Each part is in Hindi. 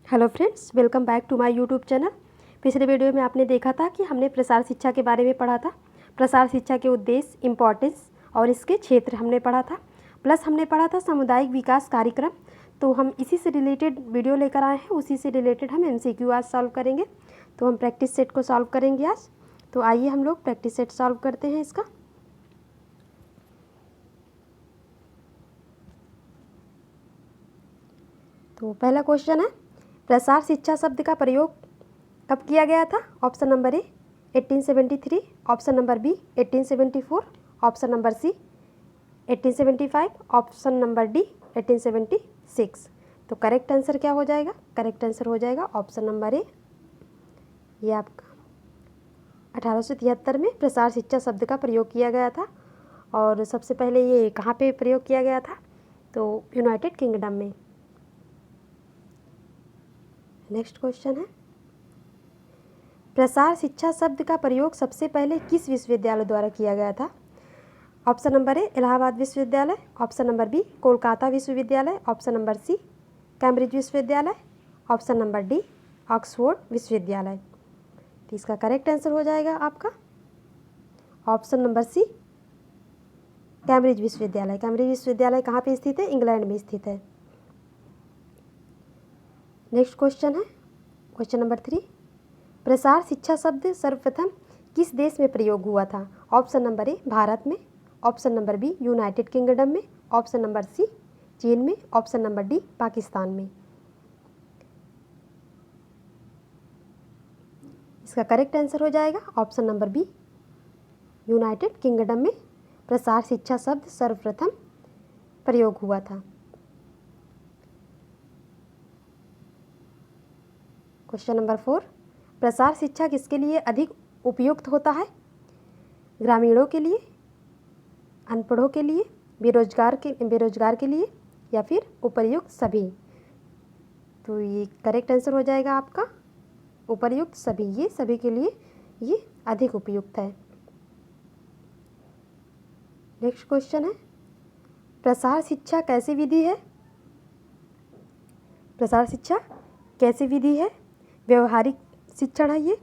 Hello friends, welcome back to my YouTube channel. पिछले वीडियो में आपने देखा था कि हमने प्रसार शिक्षा के बारे में पढ़ा था। प्रसार शिक्षा के उद्देश्य, इम्पोर्टेंस और इसके क्षेत्र हमने पढ़ा था। प्लस हमने पढ़ा था सामुदायिक विकास कार्यक्रम। तो हम इसी से रिलेटेड वीडियो लेकर आए हैं, उसी से रिलेटेड हम MCQ आज सॉल्व करेंगे। तो हम प्रैक्टिस सेट को सॉल्व करेंगे आज। तो आइए हम लोग प्रैक्टिस सेट सॉल्व करते हैं इसका। तो पहला क्वेश्चन है, प्रसार शिक्षा शब्द का प्रयोग कब किया गया था? Option number A 1873, option number B 1874, option number C 1875, option number D 1876। तो करेक्ट आंसर क्या हो जाएगा? करेक्ट आंसर हो जाएगा ऑप्शन नंबर ए। ये आपका 1873 में प्रसार शिक्षा शब्द का प्रयोग किया गया था। और सबसे पहले ये कहाँ पे प्रयोग किया गया था? तो यूनाइटेड किंगडम में। नेक्स्ट क्वेश्चन है, प्रसार शिक्षा शब्द का प्रयोग सबसे पहले किस विश्वविद्यालय द्वारा किया गया था? ऑप्शन नंबर ए इलाहाबाद विश्वविद्यालय, ऑप्शन नंबर बी कोलकाता विश्वविद्यालय, ऑप्शन नंबर सी कैम्ब्रिज विश्वविद्यालय, ऑप्शन नंबर डी ऑक्सफोर्ड विश्वविद्यालय। तो इसका करेक्ट आंसर हो जाएगा आपका ऑप्शन नंबर सी कैम्ब्रिज विश्वविद्यालय। कैम्ब्रिज विश्वविद्यालय कहाँ पे स्थित है? इंग्लैंड में स्थित है। नेक्स्ट क्वेश्चन है, क्वेश्चन नंबर 3, प्रसार शिक्षा शब्द सर्वप्रथम किस देश में प्रयोग हुआ था? ऑप्शन नंबर ए भारत में, option number B United Kingdom में, ऑप्शन नंबर सी चीन में, ऑप्शन नंबर डी पाकिस्तान में। इसका करेक्ट आंसर हो जाएगा option number B United Kingdom में प्रसार शिक्षा शब्द सर्वप्रथम प्रयोग हुआ था। क्वेश्चन नंबर 4, प्रसार शिक्षा किसके लिए अधिक उपयुक्त होता है? ग्रामीणों के लिए, अनपढ़ों के लिए, बेरोजगार के लिए या फिर उपर्युक्त सभी? तो ये करेक्ट आंसर हो जाएगा आपका उपर्युक्त सभी। ये सभी के लिए ये अधिक उपयुक्त है। नेक्स्ट क्वेश्चन है, प्रसार शिक्षा कैसी विधि है? प्रसार शिक्षा कैसी विधि है? व्यवहारिक शिक्षण है ये,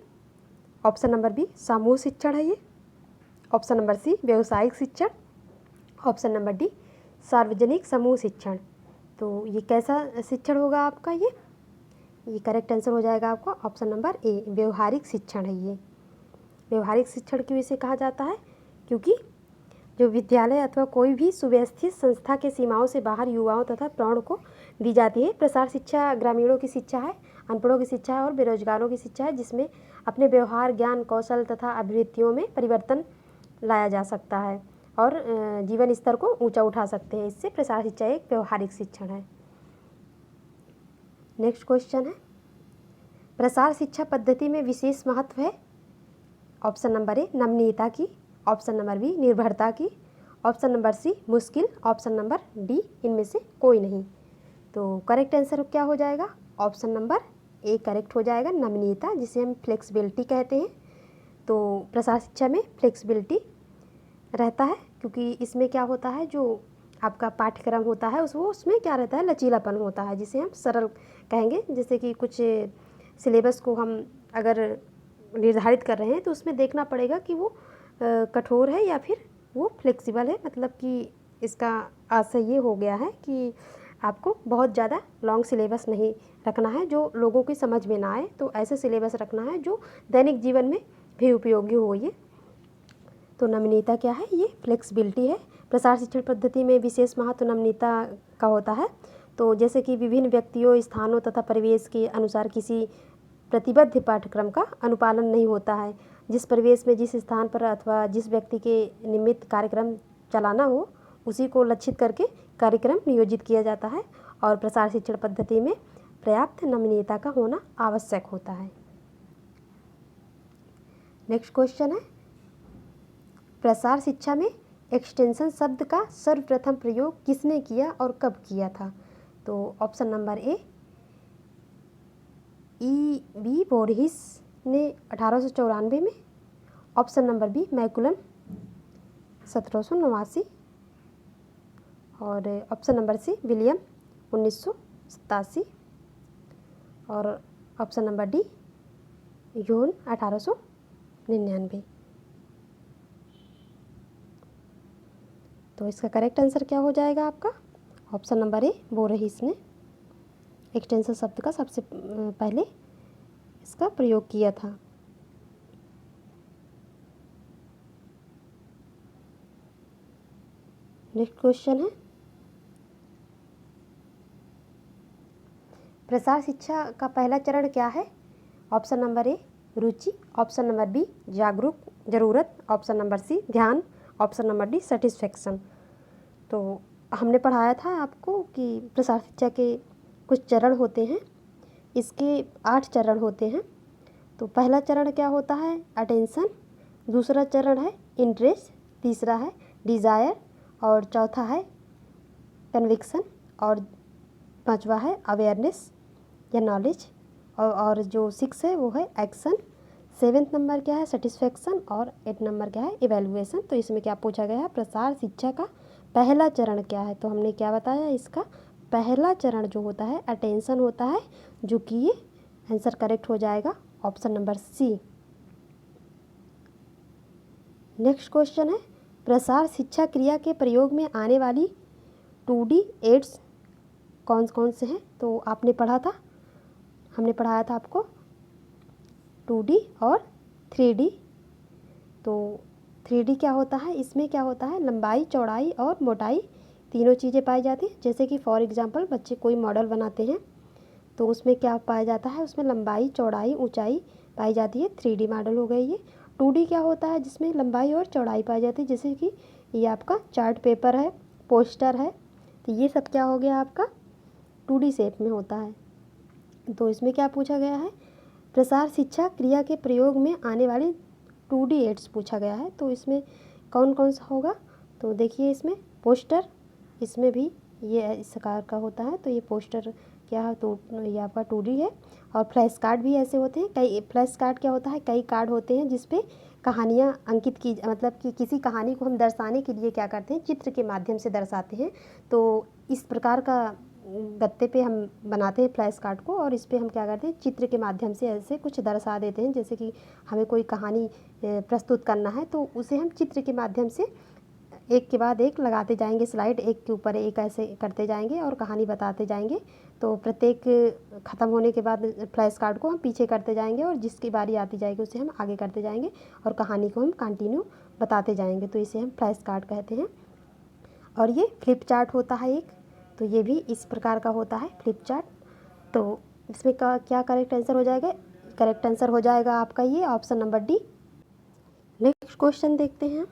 ऑप्शन नंबर बी सामूहिक शिक्षण है ये, ऑप्शन नंबर सी व्यावसायिक शिक्षण, ऑप्शन नंबर डी सार्वजनिक समूह शिक्षण। तो ये कैसा शिक्षण होगा आपका? ये करेक्ट आंसर हो जाएगा आपका ऑप्शन नंबर ए व्यवहारिक शिक्षण है ये। व्यवहारिक शिक्षण क्यों इसे कहा जाता है? क्योंकि जो विद्यालय अथवा कोई भी सुव्यवस्थित संस्था के सीमाओं से बाहर युवाओं तथा प्रौढ़ को दी जाती है। प्रसार शिक्षा ग्रामीणों की शिक्षा है, अनपढ़ों की शिक्षा है और बेरोजगारों की शिक्षा है, जिसमें अपने व्यवहार, ज्ञान, कौशल तथा अभिवृत्तियों में परिवर्तन लाया जा सकता है और जीवन स्तर को ऊंचा उठा सकते हैं। इससे प्रसार शिक्षा एक व्यवहारिक शिक्षण है। नेक्स्ट क्वेश्चन है, प्रसार शिक्षा पद्धति में विशेष महत्व है? ऑप्शन नंबर ए नमनीयता की, ऑप्शन नंबर बी निर्भरता की, ऑप्शन नंबर सी मुश्किल, ऑप्शन नंबर डी इनमें से कोई नहीं। तो करेक्ट आंसर क्या हो जाएगा? ऑप्शन नंबर ए करेक्ट हो जाएगा, नमनीयता, जिसे हम फ्लेक्सिबिलिटी कहते हैं। तो प्रसार शिक्षा में फ्लेक्सिबिलिटी रहता है, क्योंकि इसमें क्या होता है, जो आपका पाठ्यक्रम होता है उसमें क्या रहता है, लचीलापन होता है, जिसे हम सरल कहेंगे। जैसे कि कुछ सिलेबस को हम अगर निर्धारित कर रहे हैं तो उसमें देखना पड़ेगा कि वो कठोर है या फिर वो फ्लेक्सिबल है। मतलब कि इसका आशय ये हो गया है कि आपको बहुत ज़्यादा लॉन्ग सिलेबस नहीं रखना है जो लोगों की समझ में ना आए। तो ऐसे सिलेबस रखना है जो दैनिक जीवन में भी उपयोगी हो। ये तो नमनीयता क्या है? ये फ्लेक्सिबिलिटी है। प्रसार शिक्षण पद्धति में विशेष महत्व नमनीयता का होता है। तो जैसे कि विभिन्न व्यक्तियों, स्थानों तथा परिवेश के अनुसार किसी प्रतिबद्ध पाठ्यक्रम का अनुपालन नहीं होता है। जिस परिवेश में, जिस स्थान पर अथवा जिस व्यक्ति के निमित्त कार्यक्रम चलाना हो, उसी को लक्षित करके कार्यक्रम नियोजित किया जाता है और प्रसार शिक्षण पद्धति में पर्याप्त नमनीयता का होना आवश्यक होता है। नेक्स्ट क्वेश्चन है, प्रसार शिक्षा में एक्सटेंशन शब्द का सर्वप्रथम प्रयोग किसने किया और कब किया था? तो ऑप्शन नंबर ए बी बोरहिस ने 1894 में, ऑप्शन नंबर बी मैकुलम 1789 और ऑप्शन नंबर सी विलियम 1987 और ऑप्शन नंबर डी जून 1899। तो इसका करेक्ट आंसर क्या हो जाएगा आपका? ऑप्शन नंबर ए बोरहिस ने एक्सटेंशन शब्द का सबसे पहले इसका प्रयोग किया था। नेक्स्ट क्वेश्चन है, प्रसार शिक्षा का पहला चरण क्या है? ऑप्शन नंबर ए रुचि, ऑप्शन नंबर बी जरूरत, ऑप्शन नंबर सी ध्यान, ऑप्शन नंबर डी सेटिस्फेक्शन। तो हमने पढ़ाया था आपको कि प्रसार शिक्षा के कुछ चरण होते हैं, इसके 8 चरण होते हैं। तो पहला चरण क्या होता है? अटेंशन, दूसरा चरण है इंटरेस्ट, तीसरा है डिज़ायर और चौथा है कन्विक्शन और पांचवा है अवेयरनेस या नॉलेज और जो 6 है वो है एक्शन, 7th नंबर क्या है? सेटिस्फेक्शन और 8 नंबर क्या है? इवैल्यूएशन। तो इसमें क्या पूछा गया है? प्रसार शिक्षा का पहला चरण क्या है? तो हमने क्या बताया, इसका पहला चरण जो होता है अटेंशन होता है, जो कि ये आंसर करेक्ट हो जाएगा option number C. Next question है, प्रसार शिक्षा क्रिया के प्रयोग में आने वाली 2D एड्स कौन कौन से हैं? तो आपने पढ़ा था, हमने पढ़ाया था आपको 2D और 3D। तो 3D क्या होता है? इसमें क्या होता है? लंबाई, चौड़ाई और मोटाई तीनों चीज़ें पाई जाती हैं। जैसे कि फॉर एग्जांपल बच्चे कोई मॉडल बनाते हैं तो उसमें क्या पाया जाता है? उसमें लंबाई, चौड़ाई, ऊंचाई पाई जाती है। 3D मॉडल हो गई ये। 2D क्या होता है? जिसमें लंबाई और चौड़ाई पाई जाती है, जैसे कि ये आपका चार्ट पेपर है, पोस्टर है। तो ये सब क्या हो गया आपका? 2D शेप में होता है। तो इसमें क्या पूछा गया है? प्रसार शिक्षा क्रिया के प्रयोग में आने वाली 2D एड्स पूछा गया है। तो इसमें कौन कौन सा होगा? तो देखिए, इसमें पोस्टर, इसमें भी ये इस आकार का होता है। तो ये पोस्टर क्या है? तो ये आपका 2D है। और फ्लैश कार्ड भी ऐसे होते हैं। कई फ्लैश कार्ड क्या होता है? कई कार्ड होते हैं जिसपे कहानियाँ अंकित की, मतलब कि किसी कहानी को हम दर्शाने के लिए क्या करते हैं? चित्र के माध्यम से दर्शाते हैं। तो इस प्रकार का गत्ते पे हम बनाते हैं फ्लैश कार्ड को, और इस पे हम क्या करते हैं? चित्र के माध्यम से ऐसे कुछ दर्शा देते हैं। जैसे कि हमें कोई कहानी प्रस्तुत करना है तो उसे हम चित्र के माध्यम से एक के बाद एक लगाते जाएंगे, स्लाइड एक के ऊपर एक ऐसे करते जाएंगे और कहानी बताते जाएंगे। तो प्रत्येक ख़त्म होने के बाद फ्लैश कार्ड को हम पीछे करते जाएंगे और जिसकी बारी आती जाएगी उसे हम आगे करते जाएंगे और कहानी को हम कंटिन्यू बताते जाएंगे। तो इसे हम फ्लैश कार्ड कहते हैं। और ये फ्लिप चार्ट होता है एक, तो ये भी इस प्रकार का होता है फ्लिप चार्ट। तो इसमें क्या करेक्ट आंसर हो जाएगा? करेक्ट आंसर हो जाएगा आपका ये option number D. Next question देखते हैं।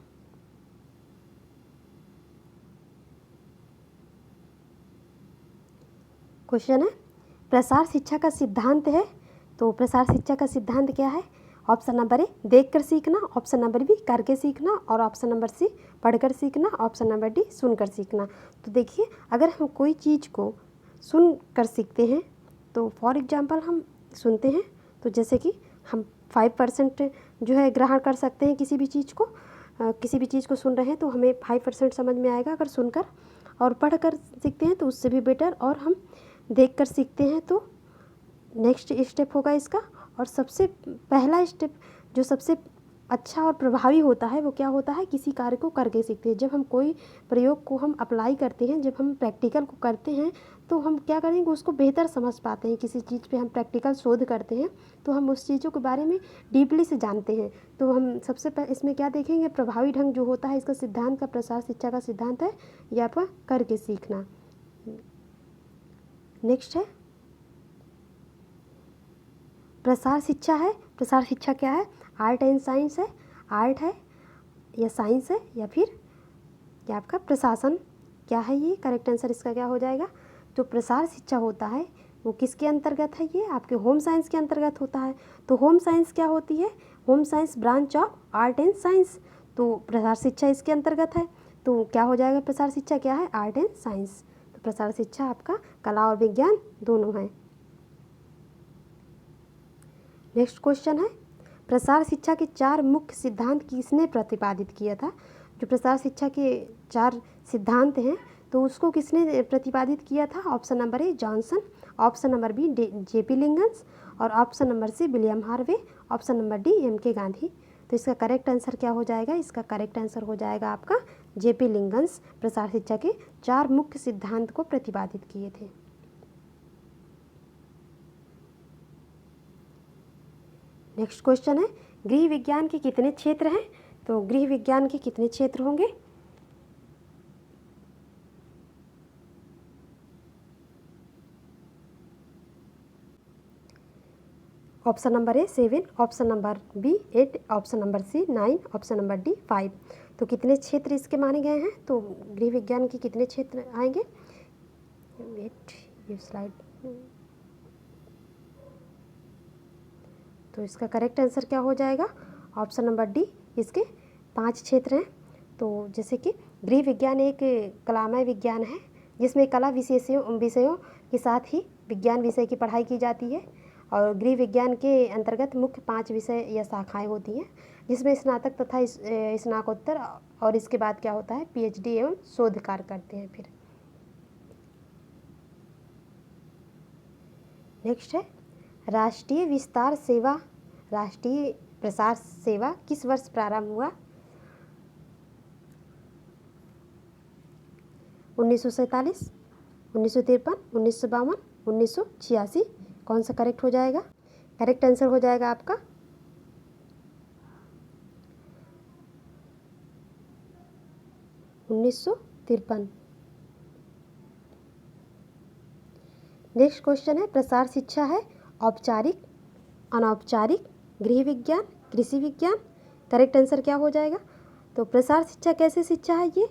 क्वेश्चन है, प्रसार शिक्षा का सिद्धांत है। तो प्रसार शिक्षा का सिद्धांत क्या है? ऑप्शन नंबर ए देखकर सीखना, ऑप्शन नंबर बी करके सीखना और ऑप्शन नंबर सी पढ़कर सीखना, ऑप्शन नंबर डी सुनकर सीखना। तो देखिए, अगर हम कोई चीज़ को सुन कर सीखते हैं तो फॉर एग्जांपल हम सुनते हैं तो जैसे कि हम 5% जो है ग्रहण कर सकते हैं किसी भी चीज़ को। किसी भी चीज़ को सुन रहे हैं तो हमें 5% समझ में आएगा अगर सुनकर, और पढ़कर सीखते हैं तो उससे भी बेटर, और हम देख कर सीखते हैं तो नेक्स्ट स्टेप होगा इसका। और सबसे पहला स्टेप जो सबसे अच्छा और प्रभावी होता है वो क्या होता है? किसी कार्य को करके सीखते हैं। जब हम कोई प्रयोग को हम अप्लाई करते हैं, जब हम प्रैक्टिकल को करते हैं तो हम क्या करेंगे? उसको बेहतर समझ पाते हैं। किसी चीज़ पे हम प्रैक्टिकल शोध करते हैं तो हम उस चीज़ों के बारे में डीपली से जानते हैं। तो हम सबसे पहले इसमें क्या देखेंगे? प्रभावी ढंग जो होता है इसका सिद्धांत का, प्रसार शिक्षा का सिद्धांत है या आपका करके सीखना। नेक्स्ट है, प्रसार शिक्षा है। प्रसार शिक्षा क्या है? आर्ट एंड साइंस है। आर्ट है या साइंस है या फिर क्या आपका प्रशासन क्या है? ये करेक्ट आंसर इसका क्या हो जाएगा? जो प्रसार शिक्षा होता है वो किसके अंतर्गत है? ये आपके होम साइंस के अंतर्गत होता है। तो होम साइंस क्या होती है? Home science branch of art and science. तो प्रसार शिक्षा इसके अंतर्गत है। तो क्या हो जाएगा? प्रसार शिक्षा क्या है? Art and science. तो प्रसार शिक्षा आपका कला और विज्ञान दोनों है। नेक्स्ट क्वेश्चन है, प्रसार शिक्षा के 4 मुख्य सिद्धांत किसने प्रतिपादित किया था? जो प्रसार शिक्षा के 4 सिद्धांत हैं तो उसको किसने प्रतिपादित किया था? Option number A Johnson, option number B JP लिंगन्स और option number C William Harvey, option number D M K Gandhi. तो इसका करेक्ट आंसर क्या हो जाएगा? इसका करेक्ट आंसर हो जाएगा आपका जेपी लिंगन्स प्रसार शिक्षा के 4 मुख्य सिद्धांत को प्रतिपादित किए थे। नेक्स्ट क्वेश्चन है, गृह विज्ञान के कितने क्षेत्र हैं? तो गृह विज्ञान के कितने क्षेत्र होंगे? Option number A 7, option number B 8, option number C 9, option number D 5। तो कितने क्षेत्र इसके माने गए हैं? तो गृह विज्ञान के कितने क्षेत्र आएंगे? वेट, ये स्लाइड। तो इसका करेक्ट आंसर क्या हो जाएगा? ऑप्शन नंबर डी, इसके 5 क्षेत्र हैं। तो जैसे कि गृह विज्ञान एक कलामय विज्ञान है जिसमें कला विषयों के साथ ही विज्ञान विषय की पढ़ाई की जाती है। और गृह विज्ञान के अंतर्गत मुख्य 5 विषय या शाखाएं होती हैं, जिसमें स्नातक तथा स्नातकोत्तर और इसके बाद क्या होता है, पीएचडी एवं शोध कार्य करते हैं। फिर नेक्स्ट है, राष्ट्रीय प्रसार सेवा किस वर्ष प्रारंभ हुआ? 1947, 1953, 1952, 1986। कौन सा करेक्ट हो जाएगा? करेक्ट आंसर हो जाएगा आपका 1953। नेक्स्ट क्वेश्चन है, प्रसार शिक्षा है औपचारिक, अनौपचारिक, गृह विज्ञान, कृषि विज्ञान। करेक्ट आंसर क्या हो जाएगा? तो प्रसार शिक्षा कैसे शिक्षा है? ये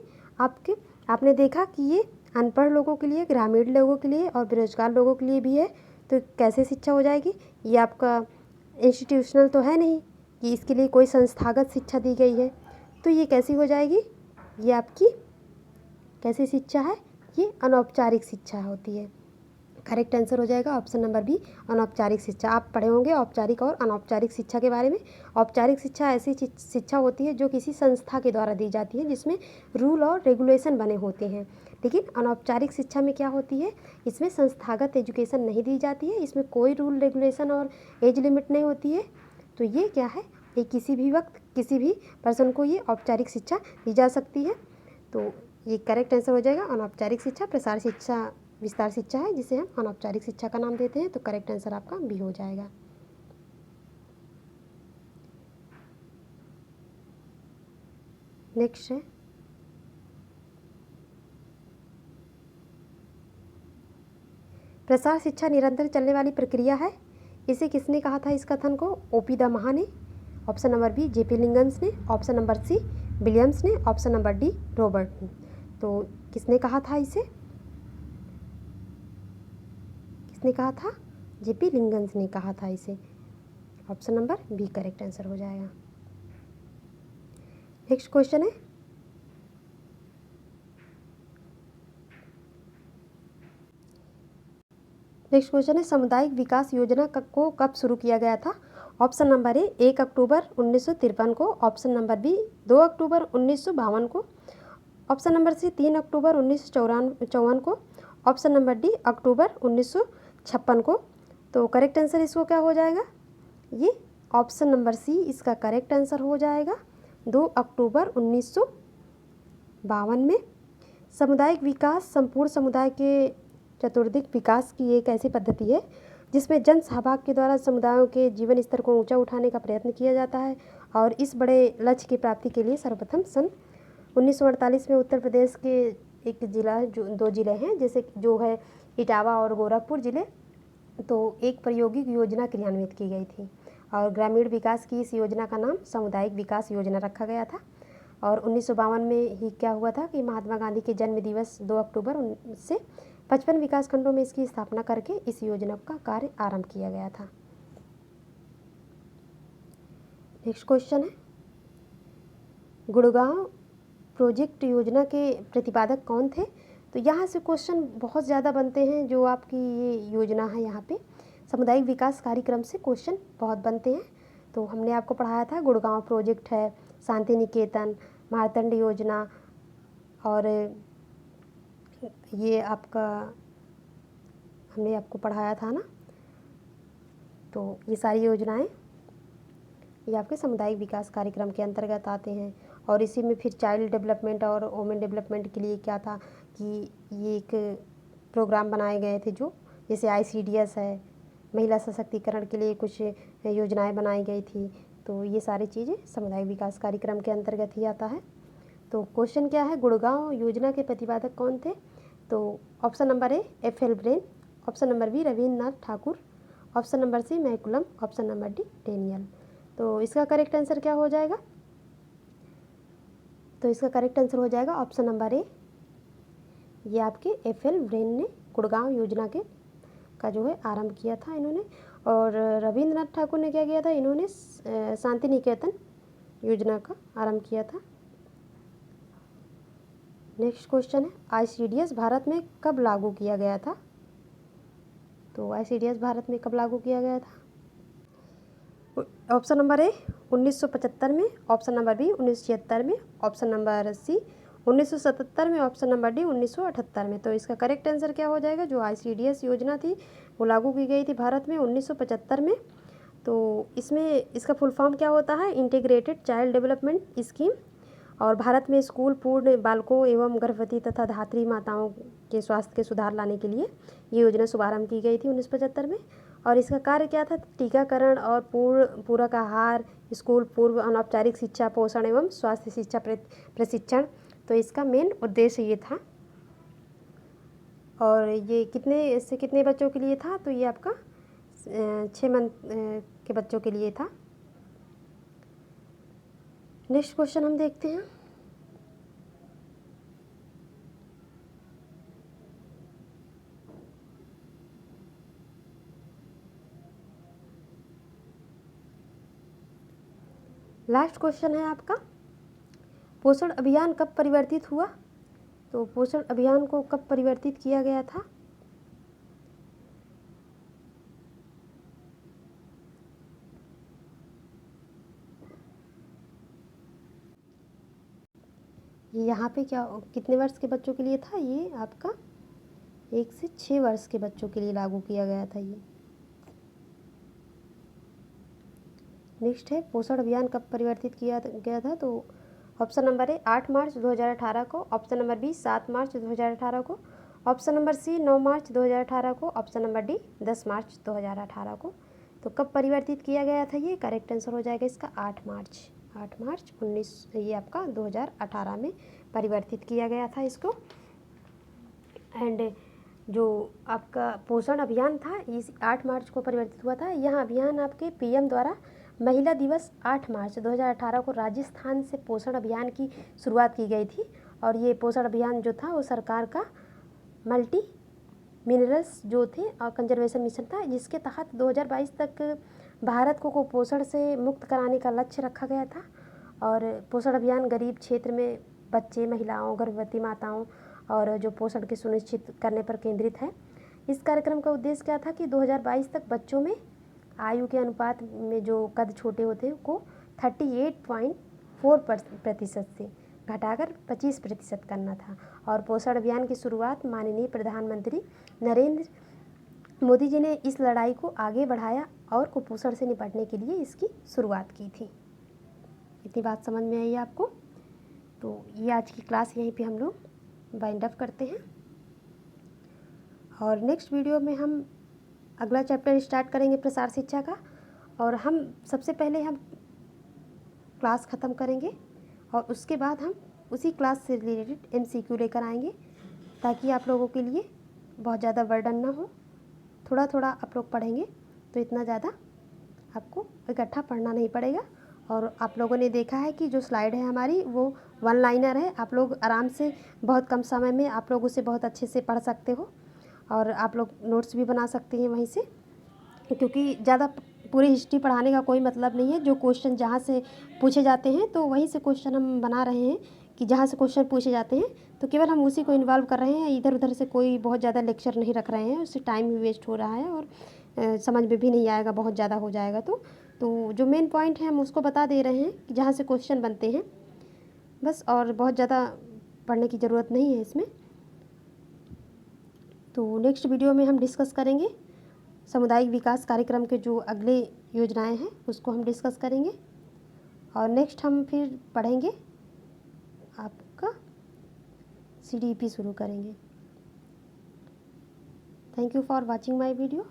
आपने देखा कि ये अनपढ़ लोगों के लिए, ग्रामीण लोगों के लिए और बेरोजगार लोगों के लिए भी है। तो कैसे शिक्षा हो जाएगी? ये आपका इंस्टीट्यूशनल तो है नहीं कि इसके लिए कोई संस्थागत शिक्षा दी गई है। तो ये कैसी हो जाएगी? ये आपकी कैसी शिक्षा है? ये अनौपचारिक शिक्षा होती है। करेक्ट आंसर हो जाएगा ऑप्शन नंबर बी, अनौपचारिक शिक्षा। आप पढ़े होंगे औपचारिक और अनौपचारिक शिक्षा के बारे में। औपचारिक शिक्षा ऐसी शिक्षा होती है जो किसी संस्था के द्वारा दी जाती है, जिसमें रूल और रेगुलेशन बने होते हैं। लेकिन अनौपचारिक शिक्षा में क्या होती है, इसमें संस्थागत एजुकेशन नहीं दी जाती है, इसमें कोई रूल रेगुलेशन और एज लिमिट नहीं होती है। तो ये क्या है, ये किसी भी वक्त किसी भी पर्सन को ये औपचारिक शिक्षा दी जा सकती है। तो ये करेक्ट आंसर हो जाएगा अनौपचारिक शिक्षा। प्रसार शिक्षा विस्तार शिक्षा है जिसे हम अनौपचारिक शिक्षा का नाम देते हैं। तो करेक्ट आंसर आपका बी हो जाएगा। नेक्स्ट है, प्रसार शिक्षा निरंतर चलने वाली प्रक्रिया है, इसे किसने कहा था? इस कथन को ओपी द महा ने, ऑप्शन नंबर बी जेपी लिंगन्स ने, ऑप्शन नंबर सी विलियम्स ने, ऑप्शन नंबर डी रॉबर्ट ने। तो किसने कहा था इसे? किसने कहा था? जेपी लिंगन्स ने कहा था इसे। Option number B correct answer हो जाएगा। नेक्स्ट क्वेश्चन है, सामुदायिक विकास योजना को कब शुरू किया गया था? ऑप्शन नंबर ए 1 अक्टूबर 1953 को, ऑप्शन नंबर बी 2 अक्टूबर 1952 को, ऑप्शन नंबर सी 3 अक्टूबर 1954 को, ऑप्शन नंबर डी अक्टूबर 1956 को। तो करेक्ट आंसर इसको क्या हो जाएगा? ये ऑप्शन नंबर सी इसका करेक्ट आंसर हो जाएगा 2 अक्टूबर 1952 में। सामुदायिक विकास संपूर्ण समुदाय के चतुर्दिक विकास की एक ऐसी पद्धति है जिसमें जन सहभाग के द्वारा समुदायों के जीवन स्तर को ऊंचा उठाने का प्रयत्न किया जाता है। और इस बड़े लक्ष्य की प्राप्ति के लिए सर्वप्रथम सन 1948 में उत्तर प्रदेश के एक जिला, जो 2 जिले हैं, जैसे जो है इटावा और गोरखपुर जिले, तो एक प्रायोगिक योजना क्रियान्वित की गई थी। और ग्रामीण विकास की इस योजना का नाम सामुदायिक विकास योजना रखा गया था। और 1952 में ही क्या हुआ था कि महात्मा गांधी के जन्म दिवस 2 अक्टूबर से 55 विकास खंडों में इसकी स्थापना करके इस योजना का कार्य आरंभ किया गया था। नेक्स्ट क्वेश्चन है, गुड़गांव प्रोजेक्ट योजना के प्रतिपादक कौन थे? तो यहाँ से क्वेश्चन बहुत ज़्यादा बनते हैं। जो आपकी ये योजना है, यहाँ पे सामुदायिक विकास कार्यक्रम से क्वेश्चन बहुत बनते हैं। तो हमने आपको पढ़ाया था गुड़गांव प्रोजेक्ट है, शांति निकेतन, मारतंड योजना और ये आपका हमने आपको पढ़ाया था ना। तो ये सारी योजनाएं ये आपके सामुदायिक विकास कार्यक्रम के अंतर्गत आते हैं। और इसी में फिर चाइल्ड डेवलपमेंट और वुमेन डेवलपमेंट के लिए क्या था कि ये एक प्रोग्राम बनाए गए थे, जो जैसे ICDS है, महिला सशक्तिकरण के लिए कुछ योजनाएं बनाई गई थी। तो ये सारी चीज़ें सामुदायिक विकास कार्यक्रम के अंतर्गत ही आता है। तो क्वेश्चन क्या है, गुड़गांव योजना के प्रतिपादक कौन थे? तो option number A FL brain, option number B Rabindranath Thakur, option number C McCullum, option number D Daniel. तो इसका करेक्ट आंसर क्या हो जाएगा? तो इसका करेक्ट आंसर हो जाएगा ऑप्शन नंबर A। ये आपके FL ब्रेन ने गुड़गांव योजना के का जो है आरंभ किया था इन्होंने। और रविन्द्रनाथ ठाकुर ने क्या किया था, इन्होंने शांति निकेतन योजना का आरंभ किया था। नेक्स्ट क्वेश्चन है, ICDS भारत में कब लागू किया गया था? तो ICDS भारत में कब लागू किया गया था? ऑप्शन नंबर A 1975 में, ऑप्शन नंबर B 1976 में, ऑप्शन नंबर C 1977 में, ऑप्शन नंबर D 1978 में। तो इसका करेक्ट आंसर क्या हो जाएगा? जो ICDS योजना थी वो लागू की गई थी भारत में 1975 में। तो इसमें इसका फुल फॉर्म क्या होता है? Integrated child development scheme. और भारत में स्कूल पूर्ण बालकों एवं गर्भवती तथा धात्री माताओं के स्वास्थ्य के सुधार लाने के लिए ये योजना शुभारंभ की गई थी 1975 में। और इसका कार्य क्या था? टीकाकरण और पूरक आहार, स्कूल पूर्व अनौपचारिक शिक्षा, पोषण एवं स्वास्थ्य शिक्षा प्रशिक्षण। तो इसका मेन उद्देश्य ये था। और ये कितने बच्चों के लिए था? तो ये आपका 6 मंथ के बच्चों के लिए था। नेक्स्ट क्वेश्चन हम देखते हैं। लास्ट क्वेश्चन है आपका, पोषण अभियान कब परिवर्तित हुआ? तो पोषण अभियान को कब परिवर्तित किया गया था? ये यहाँ पे क्या कितने वर्ष के बच्चों के लिए था? ये आपका 1 से 6 वर्ष के बच्चों के लिए लागू किया गया था ये। नेक्स्ट है, पोषण अभियान कब परिवर्तित किया गया था? तो ऑप्शन नंबर A 8 मार्च 2018 को, ऑप्शन नंबर B 7 मार्च 2018 को, ऑप्शन नंबर C 9 मार्च 2018 को, ऑप्शन नंबर D 10 मार्च 2018 को। तो कब परिवर्तित किया गया था ये? करेक्ट आंसर हो जाएगा इसका 8 मार्च 19 ये आपका 2018 में परिवर्तित किया गया था इसको। एंड जो आपका पोषण अभियान था इस 8 मार्च को परिवर्तित हुआ था। यह अभियान आपके PM द्वारा महिला दिवस 8 मार्च 2018 को राजस्थान से पोषण अभियान की शुरुआत की गई थी। और ये पोषण अभियान जो था वो सरकार का मल्टी मिनरल्स जो थे और कंजर्वेशन मिशन था, जिसके तहत 2022 तक भारत को कुपोषण से मुक्त कराने का लक्ष्य रखा गया था। और पोषण अभियान गरीब क्षेत्र में बच्चे, महिलाओं, गर्भवती माताओं और जो पोषण के सुनिश्चित करने पर केंद्रित है। इस कार्यक्रम का उद्देश्य क्या था कि 2022 तक बच्चों में आयु के अनुपात में जो कद छोटे होते हैं को 38.4% से घटाकर 25% करना था। और पोषण अभियान की शुरुआत माननीय प्रधानमंत्री नरेंद्र मोदी जी ने इस लड़ाई को आगे बढ़ाया और कुपोषण से निपटने के लिए इसकी शुरुआत की थी। इतनी बात समझ में आई आपको? तो ये आज की क्लास यहीं पे हम लोग वाइंड अप करते हैं। और नेक्स्ट वीडियो में हम अगला चैप्टर स्टार्ट करेंगे प्रसार शिक्षा का। और हम सबसे पहले हम क्लास ख़त्म करेंगे और उसके बाद हम उसी क्लास से रिलेटेड MCQ लेकर आएंगे, ताकि आप लोगों के लिए बहुत ज़्यादा बर्डन ना हो। थोड़ा थोड़ा आप लोग पढ़ेंगे तो इतना ज़्यादा आपको इकट्ठा पढ़ना नहीं पड़ेगा। और आप लोगों ने देखा है कि जो स्लाइड है हमारी वो 1 लाइनर है। आप लोग आराम से बहुत कम समय में आप लोग उसे बहुत अच्छे से पढ़ सकते हो। और आप लोग नोट्स भी बना सकते हैं वहीं से, क्योंकि ज़्यादा पूरी हिस्ट्री पढ़ाने का कोई मतलब नहीं है। जो क्वेश्चन जहाँ से पूछे जाते हैं तो वहीं से क्वेश्चन हम बना रहे हैं कि जहाँ से क्वेश्चन पूछे जाते हैं तो केवल हम उसी को इन्वॉल्व कर रहे हैं। इधर उधर से कोई बहुत ज़्यादा लेक्चर नहीं रख रहे हैं, उससे टाइम भी वेस्ट हो रहा है और समझ में भी नहीं आएगा, बहुत ज़्यादा हो जाएगा। तो जो मेन पॉइंट है हम उसको बता दे रहे हैं कि जहाँ से क्वेश्चन बनते हैं बस। और बहुत ज़्यादा पढ़ने की ज़रूरत नहीं है इसमें। तो नेक्स्ट वीडियो में हम डिस्कस करेंगे सामुदायिक विकास कार्यक्रम के जो अगले योजनाएं हैं उसको हम डिस्कस करेंगे। और नेक्स्ट हम फिर पढ़ेंगे, आपका CDP शुरू करेंगे। Thank you for watching my video.